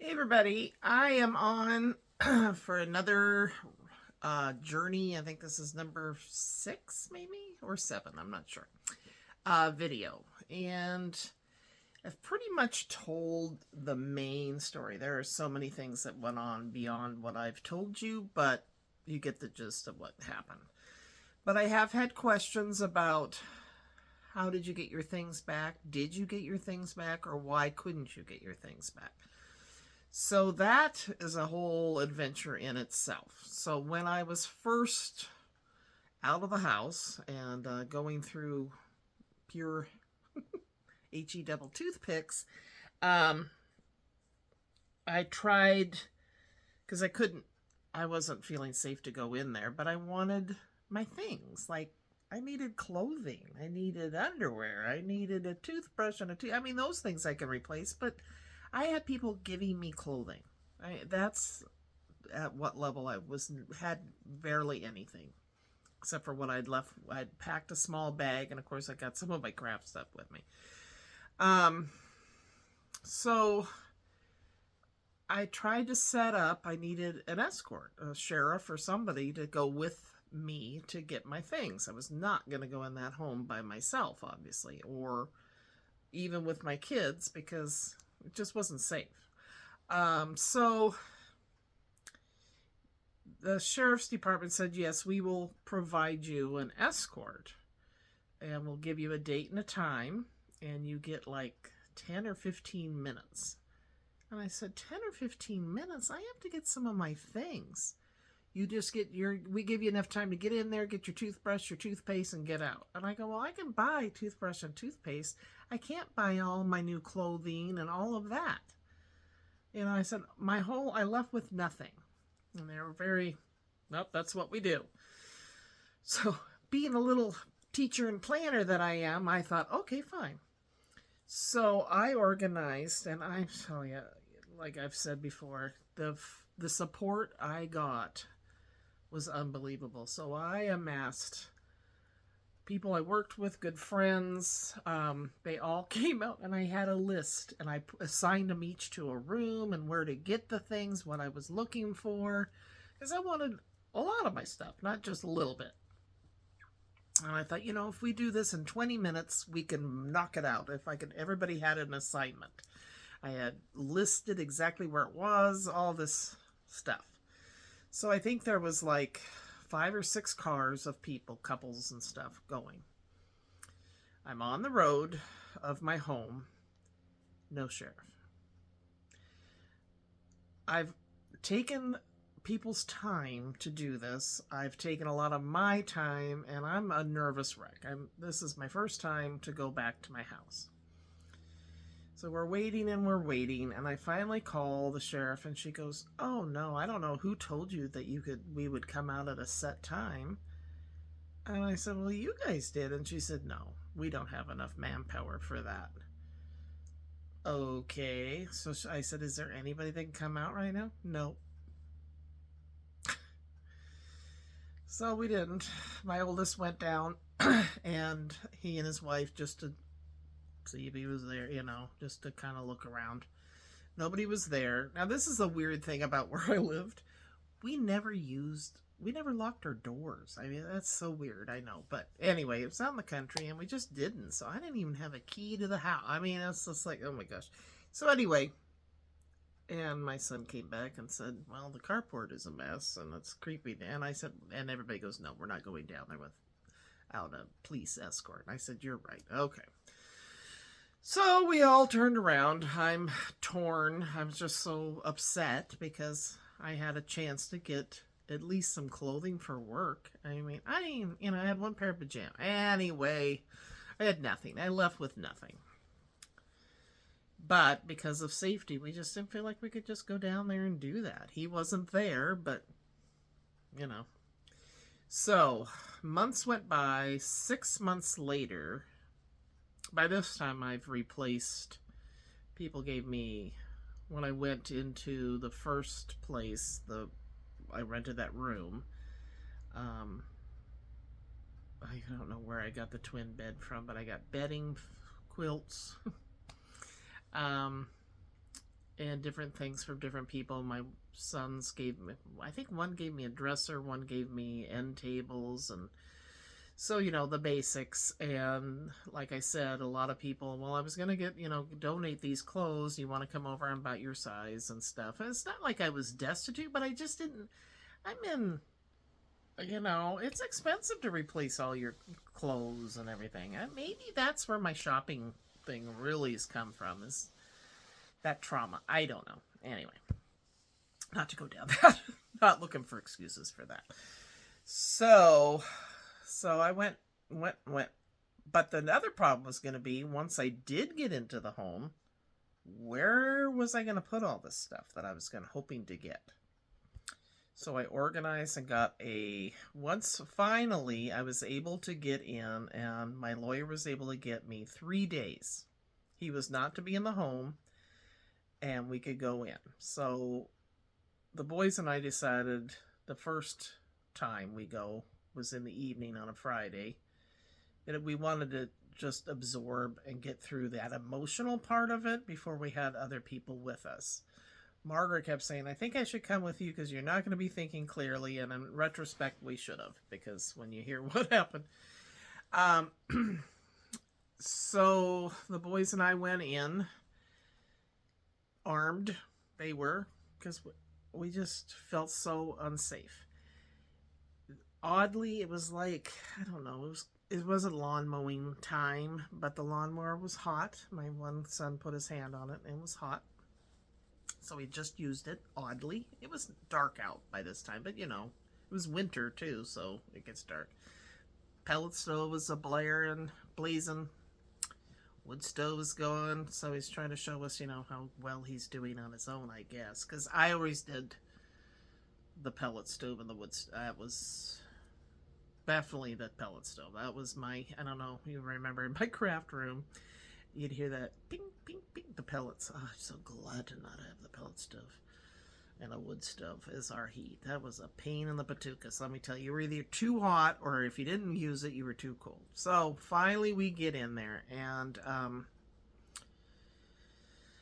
Hey everybody, I am on for another journey. I think this is number 6 maybe, or 7, I'm not sure, video. And I've pretty much told the main story. There are so many things that went on beyond what I've told you, but you get the gist of what happened. But I have had questions about how did you get your things back? Did you get your things back, or why couldn't you get your things back? So that is a whole adventure in itself. So when I was first out of the house and going through pure HE double toothpicks, um, I tried because I wasn't feeling safe to go in there, but I wanted my things. Like, I needed clothing, I needed underwear, I needed a toothbrush and I mean, those things I can replace, but I had people giving me clothing. That's at what level I was had barely anything except for what I'd left. I'd packed a small bag, and of course I got some of my craft stuff with me. Um, so I tried to set up. I needed an escort, a sheriff or somebody to go with me to get my things. I was not going to go in that home by myself, obviously, or even with my kids because it just wasn't safe. So the sheriff's department said, yes, we will provide you an escort and we'll give you a date and a time, and you get like 10 or 15 minutes. And I said, 10 or 15 minutes? I have to get some of my things. You just we give you enough time to get in there, get your toothbrush, your toothpaste, and get out. And I go, well, I can buy toothbrush and toothpaste. I can't buy all my new clothing and all of that. I said, I left with nothing. And they were very, nope, that's what we do. So, being a little teacher and planner that I am, I thought, okay, fine. So I organized, and I tell you, like I've said before, the support I got was unbelievable. So I amassed people I worked with, good friends. They all came out, and I had a list, and I assigned them each to a room and where to get the things, what I was looking for, because I wanted a lot of my stuff, not just a little bit. And I thought, if we do this in 20 minutes, we can knock it out. Everybody had an assignment. I had listed exactly where it was, all this stuff. So I think there was like 5 or 6 cars of people, couples and stuff going. I'm on the road of my home. No sheriff. I've taken people's time to do this. I've taken a lot of my time, and I'm a nervous wreck. This is my first time to go back to my house. So we're waiting, and I finally call the sheriff, and she goes, "Oh no, I don't know who told you that we would come out at a set time." And I said, "Well, you guys did." And she said, "No, we don't have enough manpower for that." Okay. So I said, "Is there anybody that can come out right now?" "No." So we didn't. My oldest went down, and he and his wife, just to see if he was there, just to kind of look around. Nobody was there. Now, this is a weird thing about where I lived. We never locked our doors. I mean, that's so weird, I know. But anyway, it was out in the country, and we just didn't. So I didn't even have a key to the house. I mean, it's just like, oh my gosh. So anyway, and my son came back and said, well, the carport is a mess and it's creepy. And I said, and everybody goes, no, we're not going down there without a police escort. And I said, you're right. Okay. So we all turned around. I'm torn. I'm just so upset because I had a chance to get at least some clothing for work. I mean, I had one pair of pajamas. Anyway, I had nothing. I left with nothing. But because of safety, we just didn't feel like we could just go down there and do that. He wasn't there, but, So, months went by. 6 months later, by this time I've replaced, people gave me, when I went into the first place, I rented that room. I don't know where I got the twin bed from, but I got bedding, quilts, and different things from different people. My sons gave me, I think one gave me a dresser, one gave me end tables, and so, the basics. And like I said, a lot of people, well, I was going to get, donate these clothes. You want to come over and about your size and stuff. And it's not like I was destitute, but I just didn't, I'm in, it's expensive to replace all your clothes and everything. And maybe that's where my shopping thing really has come from, is that trauma. I don't know. Anyway, not to go down that. Not looking for excuses for that. So I went. But the other problem was going to be, once I did get into the home, where was I going to put all this stuff that I was hoping to get? So I organized and got once finally I was able to get in, and my lawyer was able to get me 3 days. He was not to be in the home, and we could go in. So the boys and I decided the first time we go was in the evening on a Friday, that we wanted to just absorb and get through that emotional part of it before we had other people with us. Margaret kept saying, I think I should come with you because you're not going to be thinking clearly. And in retrospect, we should have, because when you hear what happened. So the boys and I went in, armed. They were, because we just felt so unsafe. Oddly, it was like, I don't know, it wasn't lawn mowing time, but the lawnmower was hot. My one son put his hand on it, and it was hot. So we just used it, oddly. It was dark out by this time, but it was winter too, so it gets dark. Pellet stove was a blazing. Wood stove was going, so he's trying to show us, how well he's doing on his own, I guess. Because I always did the pellet stove and the wood stove. That was definitely the pellet stove. That was I don't know, you remember in my craft room, you'd hear that ping, ping, ping, the pellets. Oh, I'm so glad to not have the pellet stove. And a wood stove is our heat. That was a pain in the patukas. Let me tell you, you were either too hot, or if you didn't use it, you were too cold. So finally we get in there, and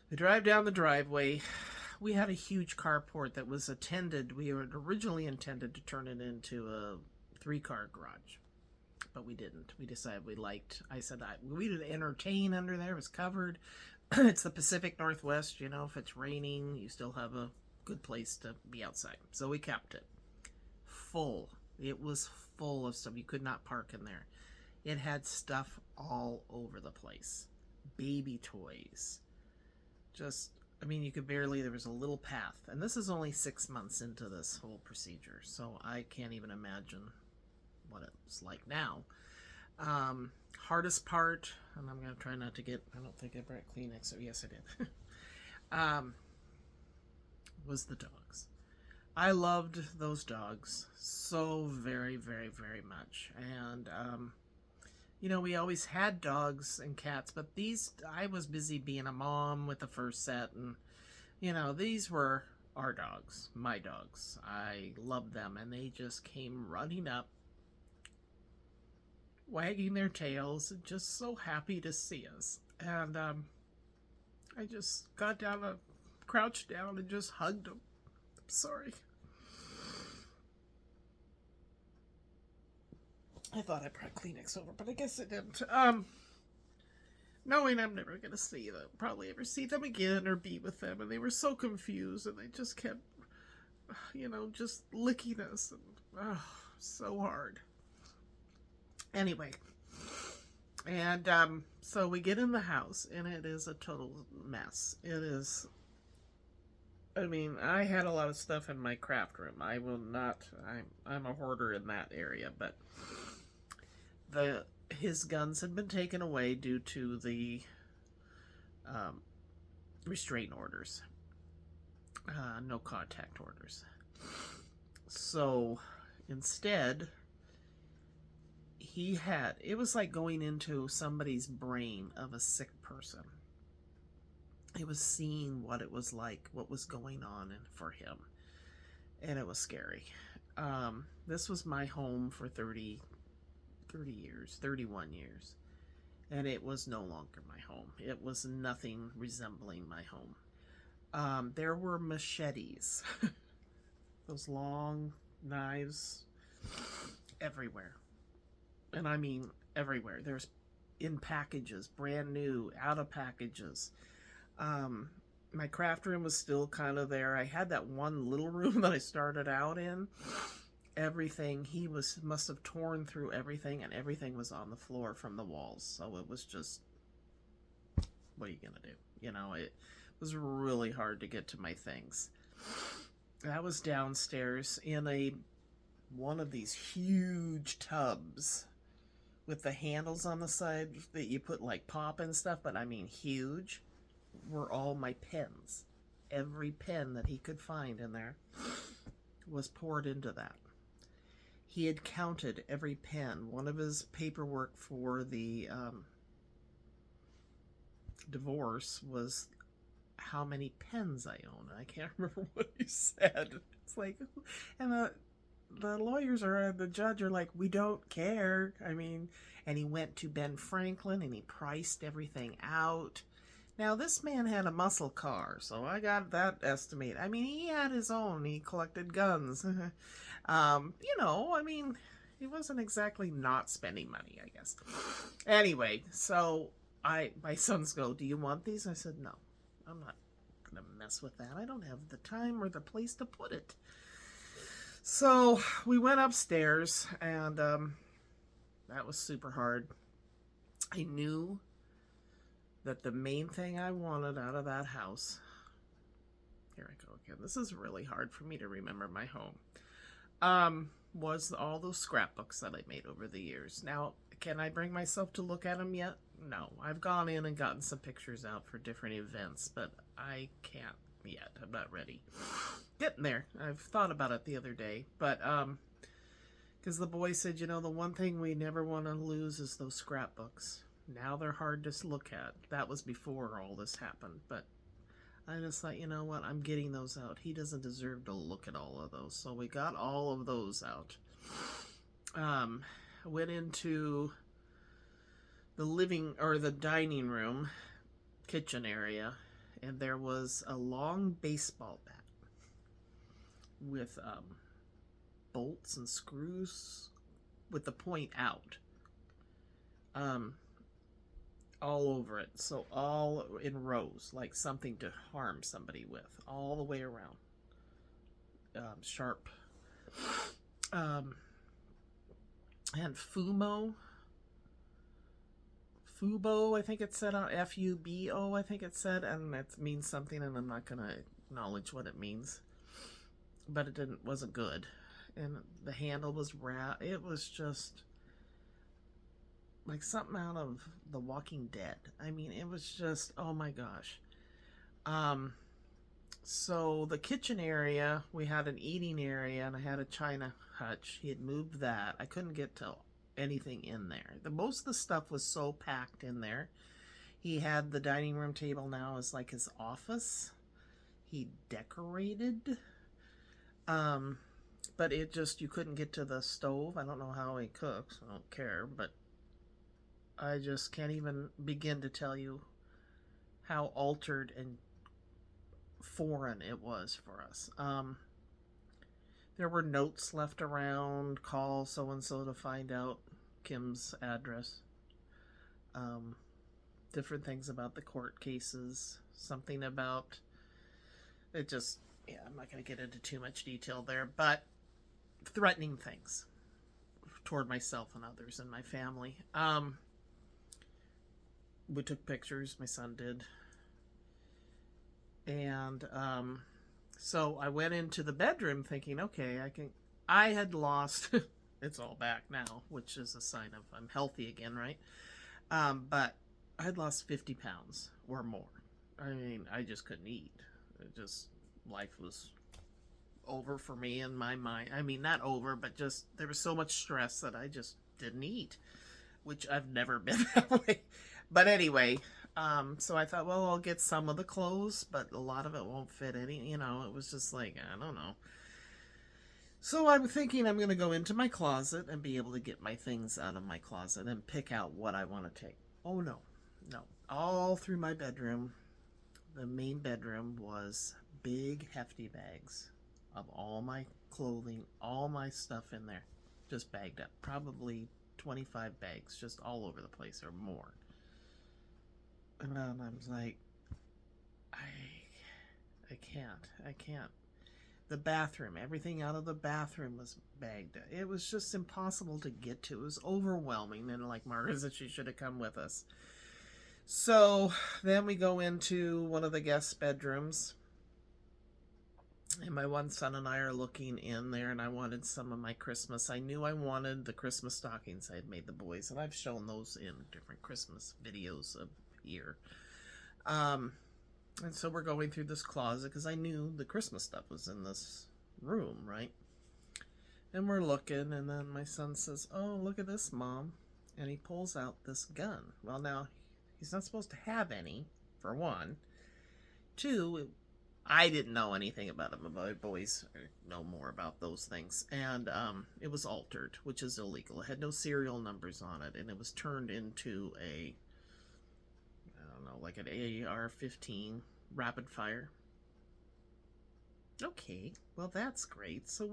we drive down the driveway. We had a huge carport that was attended. We had originally intended to turn it into a 3-car garage, but we didn't. We decided I said we would entertain under there. It was covered. It's the Pacific Northwest, if it's raining, you still have a good place to be outside. So we kept it full. It was full of stuff. You could not park in there. It had stuff all over the place. Baby toys. You could barely, there was a little path. And this is only 6 months into this whole procedure, so I can't even imagine what it's like now. Hardest part, and I'm going to try not to get, I don't think I brought Kleenex, so yes I did, was the dogs. I loved those dogs so very, very, very much. And, we always had dogs and cats, but I was busy being a mom with the first set, and, these were our dogs, my dogs. I loved them, and they just came running up, wagging their tails, and just so happy to see us. And, I just got down, crouched down, and just hugged them. I'm sorry. I thought I brought Kleenex over, but I guess I didn't. Knowing I'm never going to see them, probably ever see them again or be with them, and they were so confused, and they just kept, just licking us, and so hard. Anyway, and so we get in the house, and it is a total mess. It is, I had a lot of stuff in my craft room. I will not, I'm a hoarder in that area, but his guns had been taken away due to the restraint orders, no contact orders. So instead, it was like going into somebody's brain of a sick person. It was seeing what it was like, what was going on for him, and it was scary. This was my home for 31 years, and it was no longer my home. It was nothing resembling my home. There were machetes, those long knives, everywhere. And I mean everywhere. There's in packages, brand new, out of packages. Um, my craft room was still kind of there. I had that one little room that I started out in. Everything he was must have torn through everything, and everything was on the floor from the walls. So it was just, what are you gonna do? You know, it was really hard to get to my things. I was downstairs in a one of these huge tubs with the handles on the side that you put like pop and stuff, but I mean huge, were all my pens. Every pen that he could find in there was poured into that. He had counted every pen. One of his paperwork for the divorce was how many pens I own. I can't remember what he said. It's like, and the lawyers or the judge are like, we don't care. I mean, and he went to Ben Franklin and he priced everything out. Now, this man had a muscle car, so I got that estimate. I mean, he had his own. He collected guns. You know, I mean, he wasn't exactly not spending money, I guess. Anyway, so my sons go, do you want these? I said, no, I'm not going to mess with that. I don't have the time or the place to put it. So we went upstairs, and that was super hard. I knew that the main thing I wanted out of that house, here I go again, this is really hard for me to remember my home, was all those scrapbooks that I made over the years. Now, can I bring myself to look at them yet? No. I've gone in and gotten some pictures out for different events, but I can't yet. I'm not ready. Getting there. I've thought about it the other day, but because the boy said, you know, the one thing we never want to lose is those scrapbooks. Now they're hard to look at. That was before all this happened, but I just thought, you know what, I'm getting those out. He doesn't deserve to look at all of those. So we got all of those out. Went into the dining room, kitchen area, and there was a long baseball bat with bolts and screws with the point out. All over it, so all in rows, like something to harm somebody with, all the way around. Sharp. And Fubo, I think it said on Fubo, I think it said, and it means something, and I'm not gonna acknowledge what it means, but it wasn't good, and the handle was it was just like something out of The Walking Dead. I mean, it was just, oh my gosh. So the kitchen area, we had an eating area, and I had a china hutch. He had moved that. I couldn't get to anything in there. Most of the stuff was so packed in there. He had the dining room table now as like his office. He decorated. But it just, you couldn't get to the stove. I don't know how he cooks. I don't care, but I just can't even begin to tell you how altered and foreign it was for us. There were notes left around, call so-and-so to find out Kim's address. Different things about the court cases. Something about, it just, yeah, I'm not going to get into too much detail there, but threatening things toward myself and others in my family. We took pictures, my son did. And so I went into the bedroom thinking, okay, I had lost, it's all back now, which is a sign of I'm healthy again, right? But I had lost 50 pounds or more. I mean, I just couldn't eat. Life was over for me in my mind. I mean, not over, but just, there was so much stress that I just didn't eat, which I've never been that way. But anyway, so I thought, well, I'll get some of the clothes, but a lot of it won't fit any, it was just like, I don't know. So I'm thinking I'm going to go into my closet and be able to get my things out of my closet and pick out what I want to take. Oh, no. All through my bedroom, the main bedroom was big, hefty bags of all my clothing, all my stuff in there, just bagged up. Probably 25 bags, just all over the place or more. And I was like, I, I can't. The bathroom, everything out of the bathroom was bagged. It was just impossible to get to. It was overwhelming. And like Margaret said, she should have come with us. So then we go into one of the guest bedrooms. And my one son and I are looking in there, and I wanted some of my Christmas. I knew I wanted the Christmas stockings I had made the boys, and I've shown those in different Christmas videos of here. And so we're going through this closet because I knew the Christmas stuff was in this room, right? And we're looking, and then my son says, "Oh, look at this, Mom." And he pulls out this gun. Well, now, he's not supposed to have any, for one. Two, I didn't know anything about it. My boys know more about those things. And it was altered, which is illegal. It had no serial numbers on it, and it was turned into a, I don't know, like an AR-15 rapid fire. Okay, well, that's great. So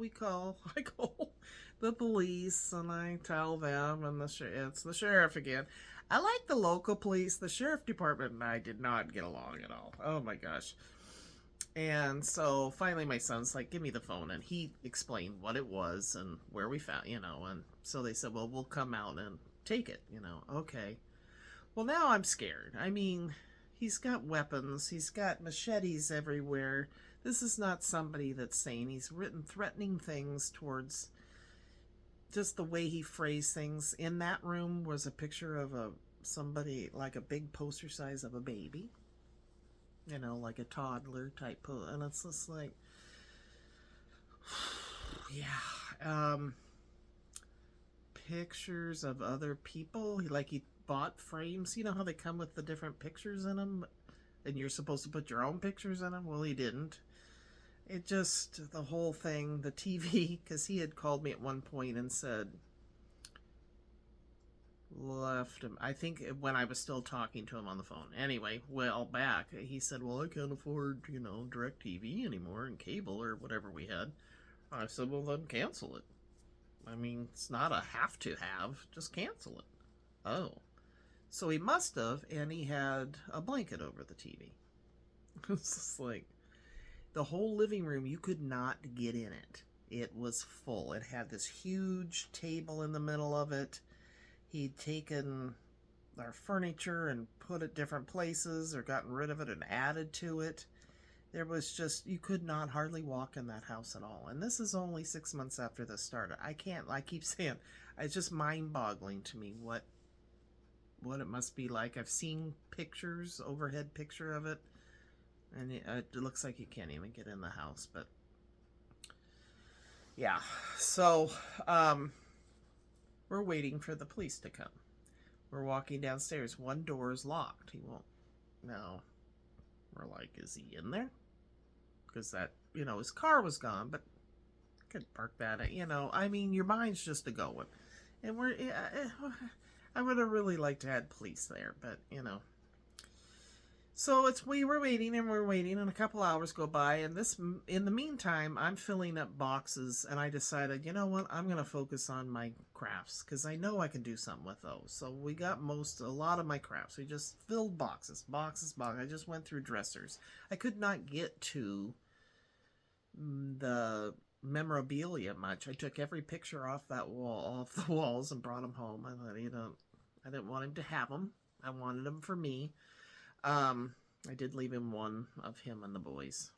I call the police, and I tell them, and it's the sheriff again. I like the local police. The sheriff department and I did not get along at all. Oh my gosh. And so finally my son's like, "Give me the phone," and he explained what it was and where we found, and so they said, "Well, we'll come out and take it," okay. Well, now I'm scared. I mean, he's got weapons, he's got machetes everywhere. This is not somebody that's sane. He's written threatening things towards, just the way he phrased things. In that room was a picture of somebody, like a big poster size of a baby, like a toddler type, and it's just like, yeah. Pictures of other people, like he bought frames. You know how they come with the different pictures in them, and you're supposed to put your own pictures in them? Well, he didn't. It just, the whole thing, the TV, because he had called me at one point and said, left him, I think when I was still talking to him on the phone. Anyway, well, back, he said, "Well, I can't afford, direct TV anymore and cable or whatever we had." I said, "Well, then cancel it. I mean, it's not a have to have, just cancel it." Oh. So he must have, and he had a blanket over the TV. It's just like, the whole living room, you could not get in it. It was full. It had this huge table in the middle of it. He'd taken our furniture and put it different places, or gotten rid of it and added to it. There was just, you could not hardly walk in that house at all. And this is only 6 months after this started. I keep saying, it's just mind-boggling to me what it must be like. I've seen pictures, overhead picture of it, and it looks like you can't even get in the house. But yeah, so we're waiting for the police to come. We're walking downstairs. One door is locked. He won't. No. We're like, is he in there? Because that, his car was gone, but could park that, I mean, your mind's just a going. And I would have really liked to have police there, but, So we were waiting and we're waiting, and a couple hours go by, and in the meantime, I'm filling up boxes, and I decided, you know what, I'm going to focus on my crafts, because I know I can do something with those. So we got a lot of my crafts. We just filled boxes. I just went through dressers. I could not get to the memorabilia much. I took every picture off the walls, and brought them home. I thought, I didn't want him to have them. I wanted them for me. I did leave him one of him and the boys.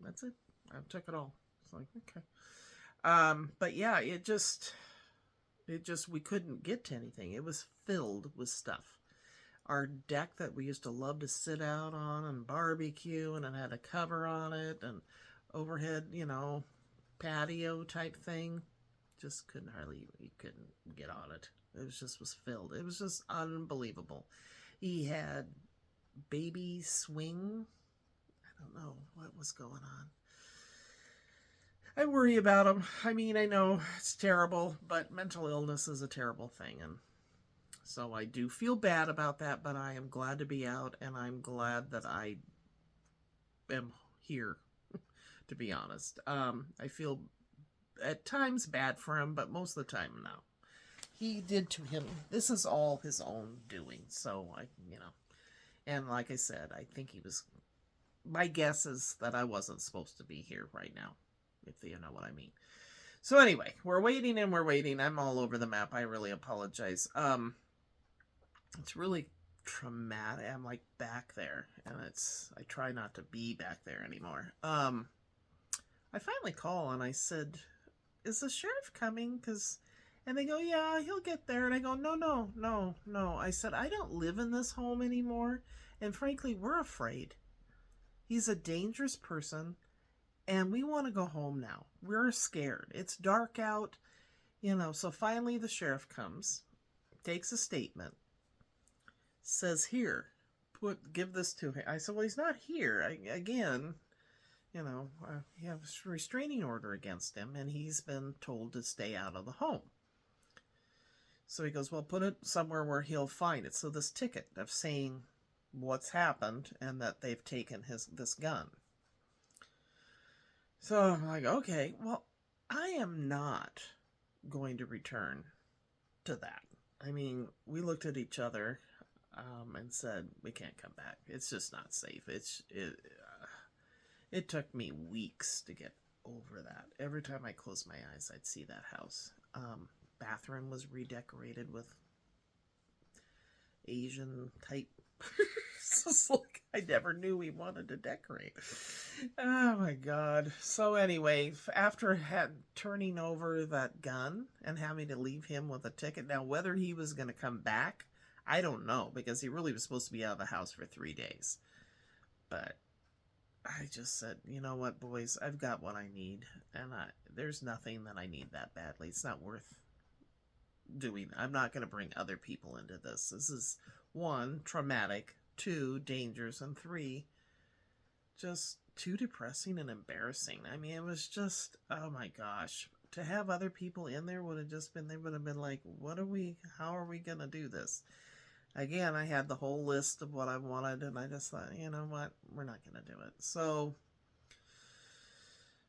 That's it. I took it all. It's like, okay. But yeah, it just, we couldn't get to anything. It was filled with stuff. Our deck that we used to love to sit out on and barbecue, and it had a cover on it, and overhead, patio type thing, just you couldn't get on it. It was filled. It was just unbelievable. He had baby swing. I don't know what was going on. I worry about him. I mean, I know it's terrible, but mental illness is a terrible thing, and so I do feel bad about that, but I am glad to be out, and I'm glad that I am here, to be honest. I feel at times bad for him, but most of the time, no. He did to him. This is all his own doing. So, and like I said, I think he was. My guess is that I wasn't supposed to be here right now, if you know what I mean. So anyway, we're waiting and we're waiting. I'm all over the map. I really apologize. It's really traumatic. I'm like back there, and I try not to be back there anymore. I finally call and I said, "Is the sheriff coming?" And they go, "Yeah, he'll get there." And I go, "No, no, no, no." I said, "I don't live in this home anymore, and frankly, we're afraid. He's a dangerous person, and we want to go home now. We're scared. It's dark out, So finally, the sheriff comes, takes a statement, says, "Here, give this to him." I said, "Well, he's not here. Again, you have a restraining order against him, and he's been told to stay out of the home." So he goes, "Well, put it somewhere where he'll find it." So this ticket of saying what's happened and that they've taken this gun. So I'm like, okay, well, I am not going to return to that. I mean, we looked at each other and said, we can't come back. It's just not safe. It took me weeks to get over that. Every time I closed my eyes, I'd see that house. Bathroom was redecorated with Asian type. It's just like I never knew we wanted to decorate. Oh my God. So anyway, after turning over that gun and having to leave him with a ticket, now whether he was going to come back, I don't know, because he really was supposed to be out of the house for 3 days. But I just said, you know what, boys, I've got what I need, and there's nothing that I need that badly. It's not worth doing. I'm not going to bring other people into this. This is 1, traumatic, 2, dangerous, and 3, just too depressing and embarrassing. I mean, it was just, oh my gosh. To have other people in there would have just been, they would have been like, how are we going to do this? Again, I had the whole list of what I wanted, and I just thought, you know what, we're not going to do it. So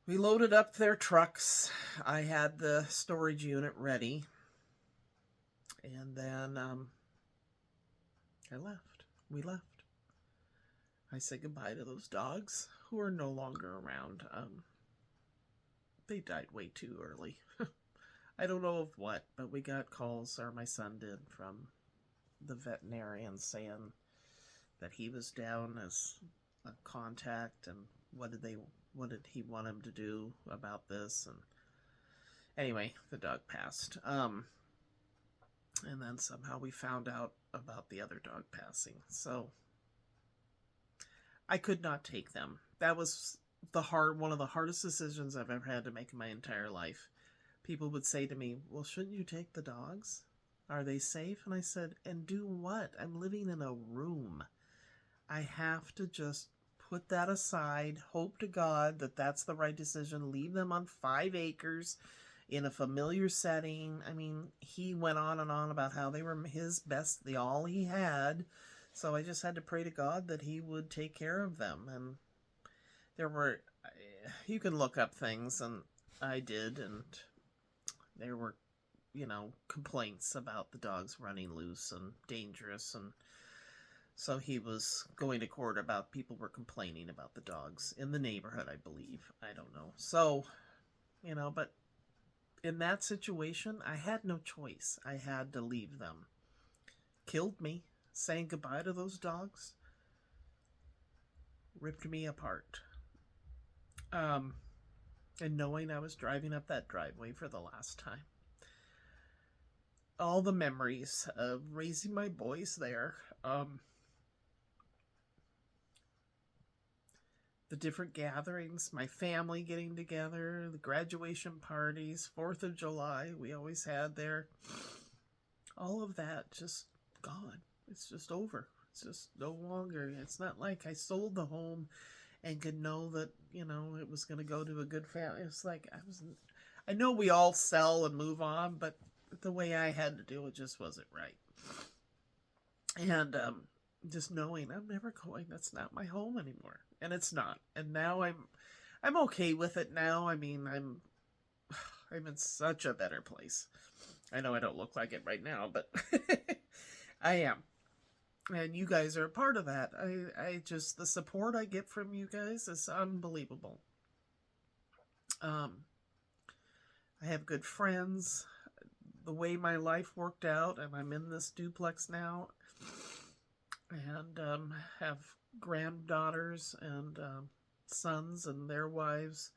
we loaded up their trucks. I had the storage unit ready. And then I left. We left. I said goodbye to those dogs who are no longer around. They died way too early. I don't know of what, but we got calls, or my son did, from the veterinarian saying that he was down as a contact, and what did he want him to do about this? And anyway, the dog passed. And then somehow we found out about the other dog passing. So I could not take them. That was one of the hardest decisions I've ever had to make in my entire life. People would say to me, "Well, shouldn't you take the dogs? Are they safe?" And I said, "And do what? I'm living in a room. I have to just put that aside, hope to God that that's the right decision, leave them on 5 acres in a familiar setting." I mean, he went on and on about how they were his best, all he had. So I just had to pray to God that he would take care of them. And you can look up things, and I did, and there were, complaints about the dogs running loose and dangerous. And so he was going to court about people were complaining about the dogs in the neighborhood, I believe. I don't know. So, but in that situation, I had no choice. I had to leave them. Killed me. Saying goodbye to those dogs ripped me apart. And knowing I was driving up that driveway for the last time. All the memories of raising my boys there. The different gatherings, my family getting together, the graduation parties, 4th of July we always had there. All of that just gone. It's just over. It's just no longer. It's not like I sold the home and could know that, it was going to go to a good family. It's like I know we all sell and move on, but the way I had to do it just wasn't right. And just knowing I'm never going, that's not my home anymore. and it's not. And now I'm okay with it now. I mean, I'm in such a better place. I know I don't look like it right now, but I am. And you guys are a part of that. I just, the support I get from you guys is unbelievable. Um, I have good friends. The way my life worked out, and I'm in this duplex now, and have granddaughters and sons and their wives,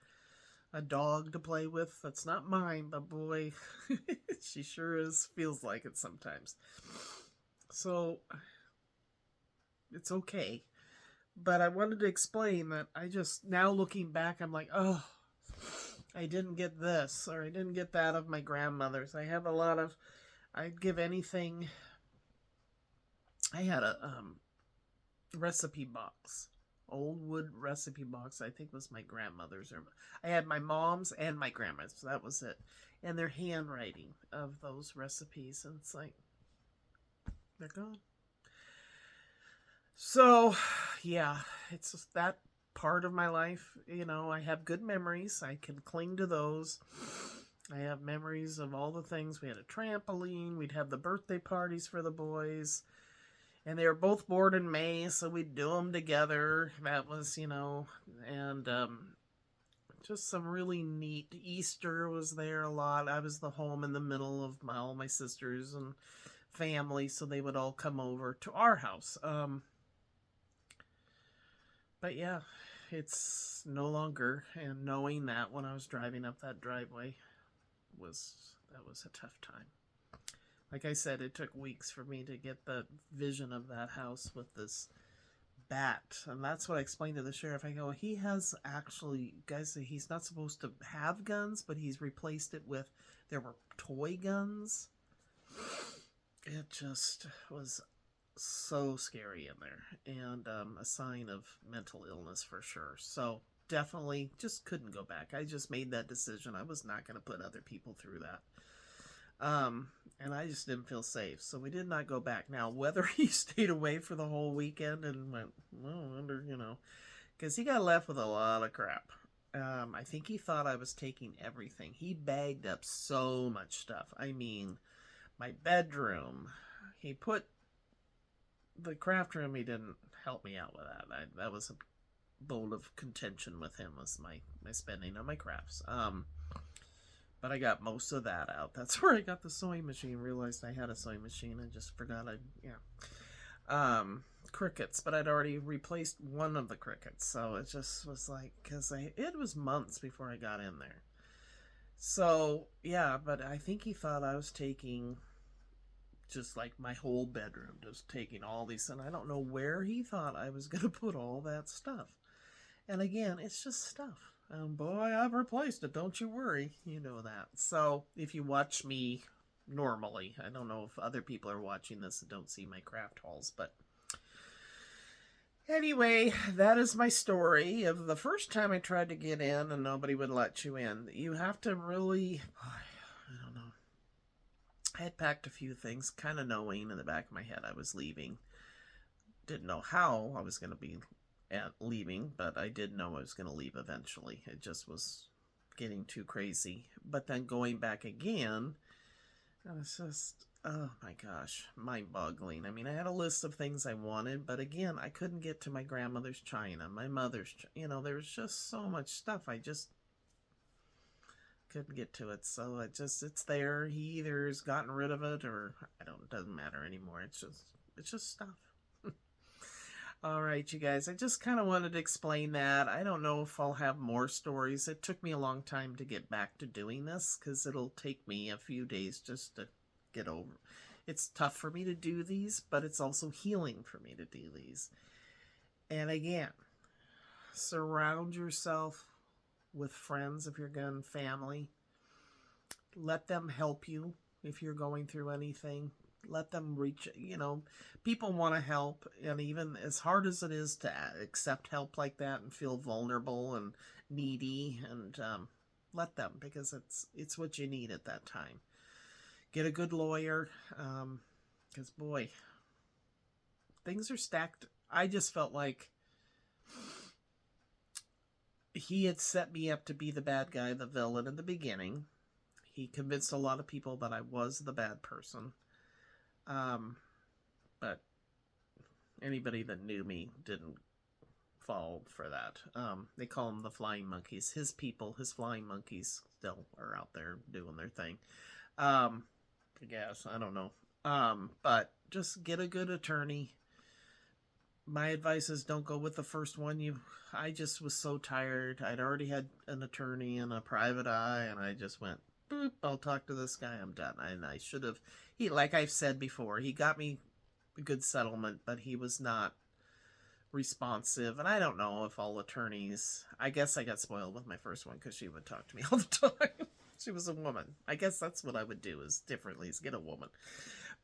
a dog to play with that's not mine, but boy, she sure is, feels like it sometimes. So it's okay. But I wanted to explain that I just, now looking back, I'm like, oh, I didn't get this, or I didn't get that of my grandmother's. I have a lot of, I'd give anything. I had a recipe box, old wood recipe box. I think was my grandmother's, or I had my mom's and my grandma's. So that was it, and their handwriting of those recipes, and it's like they're gone. So, yeah, it's just that part of my life. You know, I have good memories. I can cling to those. I have memories of all the things. We had a trampoline. We'd have the birthday parties for the boys. And they were both born in May, so we'd do them together. That was, and just some really neat. Easter was there a lot. I was the home in the middle of all my sisters and family, so they would all come over to our house. But yeah, it's no longer. And knowing that when I was driving up that driveway that was a tough time. Like I said, it took weeks for me to get the vision of that house with this bat. And that's what I explained to the sheriff. I go, he has actually, guys, he's not supposed to have guns, but he's replaced it with, there were toy guns. It just was so scary in there, and a sign of mental illness for sure. So definitely just couldn't go back. I just made that decision. I was not going to put other people through that. And I just didn't feel safe. So we did not go back. Now, whether he stayed away for the whole weekend and went, well, I wonder, because he got left with a lot of crap. I think he thought I was taking everything. He bagged up so much stuff. I mean, my bedroom. He put the craft room. He didn't help me out with that. That was a bone of contention with him, was my spending on my crafts. But I got most of that out. That's where I got the sewing machine. Realized I had a sewing machine. I just forgot crickets, but I'd already replaced one of the crickets. So it just was like, because it was months before I got in there. So, yeah, but I think he thought I was taking just like my whole bedroom, just taking all these, and I don't know where he thought I was going to put all that stuff. And again, it's just stuff. Boy, I've replaced it. Don't you worry. You know that. So if you watch me normally, I don't know if other people are watching this and don't see my craft hauls, but anyway, that is my story of the first time I tried to get in and nobody would let you in. You have to really, I don't know. I had packed a few things, kind of knowing in the back of my head I was leaving. Didn't know how I was going to be leaving, but I did know I was going to leave eventually. It just was getting too crazy. But then going back again, it was just, oh my gosh, mind-boggling. I mean, I had a list of things I wanted, but again, I couldn't get to my grandmother's china, my mother's, there was just so much stuff. I just couldn't get to it. So it's there. He either has gotten rid of it, or it doesn't matter anymore. It's just stuff. All right, you guys, I just kind of wanted to explain that. I don't know if I'll have more stories. It took me a long time to get back to doing this because it'll take me a few days just to get over. It's tough for me to do these, but it's also healing for me to do these. And again, surround yourself with friends if you're going, family. Let them help you if you're going through anything. Let them reach, people want to help, and even as hard as it is to accept help like that and feel vulnerable and needy, and let them, because it's what you need at that time. Get a good lawyer, because boy, things are stacked. I just felt like he had set me up to be the bad guy, the villain in the beginning. He convinced a lot of people that I was the bad person. But anybody that knew me didn't fall for that. They call them the flying monkeys. His people, his flying monkeys, still are out there doing their thing. I guess, I don't know. But just get a good attorney. My advice is don't go with the first one. I just was so tired. I'd already had an attorney and a private eye, and I just went, boop, I'll talk to this guy. I'm done. And I should have. Like I've said before, he got me a good settlement, but he was not responsive. And I don't know if all attorneys. I guess I got spoiled with my first one because she would talk to me all the time. She was a woman. I guess that's what I would do is differently, is get a woman.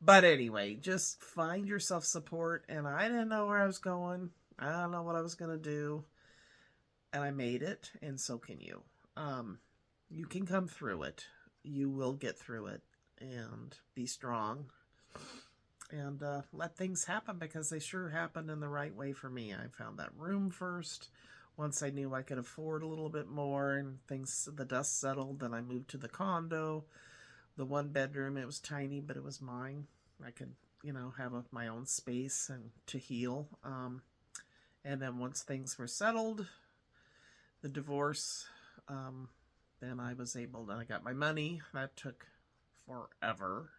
But anyway, just find yourself support. And I didn't know where I was going. I don't know what I was going to do. And I made it. And so can you. You can come through it. You will get through it. And be strong. And let things happen, because they sure happened in the right way for me. I found that room first. Once I knew I could afford a little bit more and the dust settled, then I moved to the condo. The one bedroom, it was tiny, but it was mine. I could, have my own space and to heal. And then once things were settled, the divorce, then I was able, then I got my money. That took forever.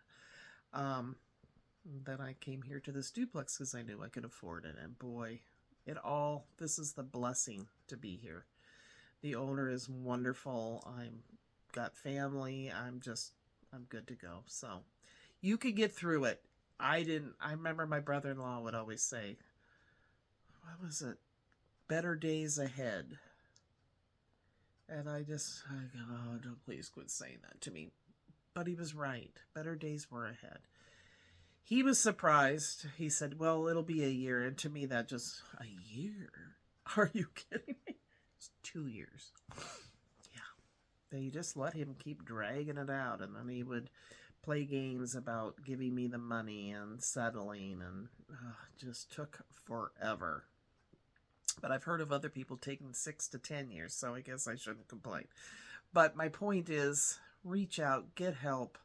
Then I came here to this duplex because I knew I could afford it. And boy, this is the blessing to be here. The owner is wonderful. I'm got family. I'm good to go. So you could get through it. I remember my brother-in-law would always say, what was it? Better days ahead. And I go, oh, don't please quit saying that to me. But he was right. Better days were ahead. He was surprised. He said, well, it'll be a year. And to me, that just, a year? Are you kidding me? It's 2 years. Yeah. They just let him keep dragging it out. And then he would play games about giving me the money and settling. And just took forever. But I've heard of other people taking 6 to 10 years. So I guess I shouldn't complain. But my point is, reach out, get help.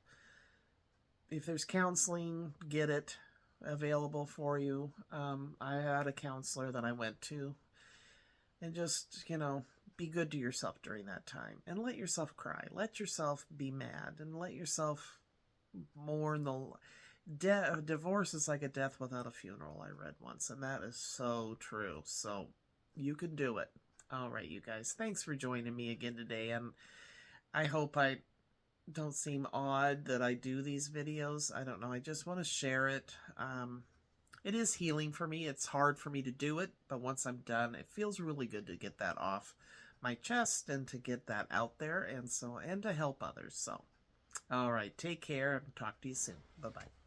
If there's counseling, get it available for you. I had a counselor that I went to. And just, be good to yourself during that time. And let yourself cry. Let yourself be mad. And let yourself mourn divorce is like a death without a funeral, I read once. And that is so true. So you can do it. All right, you guys. Thanks for joining me again today. And I hope I don't seem odd that I do these videos. I don't know. I just want to share it. It is healing for me. It's hard for me to do it, but once I'm done, it feels really good to get that off my chest and to get that out there and to help others. So, all right, take care and talk to you soon. Bye-bye.